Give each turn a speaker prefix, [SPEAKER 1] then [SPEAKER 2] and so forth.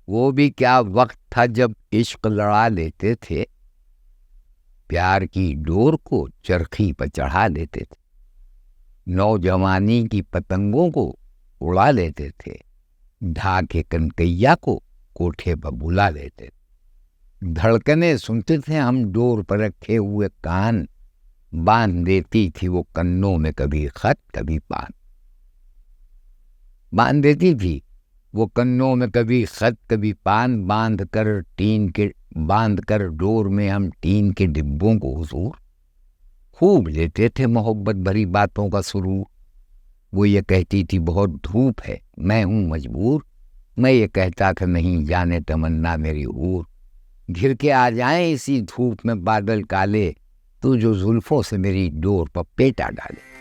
[SPEAKER 1] वो भी क्या वक्त था जब इश्क लड़ा लेते थे, प्यार की डोर को चरखी पर चढ़ा लेते थे, नौजवानी की पतंगों को उड़ा लेते थे, ढाके कनकैया को कोठे पर बुला लेते थे। धड़कने सुनते थे हम डोर पर रखे हुए कान, बांध देती थी वो कन्नों में कभी खत कभी पान। बांध देती थी वो कन्नों में कभी खत कभी पान, बांध कर डोर में हम टीन के डिब्बों को हुजूर। खूब लेते थे मोहब्बत भरी बातों का सुरूर। वो ये कहती थी बहुत धूप है, मैं हूं मजबूर। मैं ये कहता था नहीं जाने तमन्ना मेरी हूर। घिर के आ जाएं इसी धूप में बादल काले, तू जो जुल्फों से मेरी डोर पर पेटा डाले।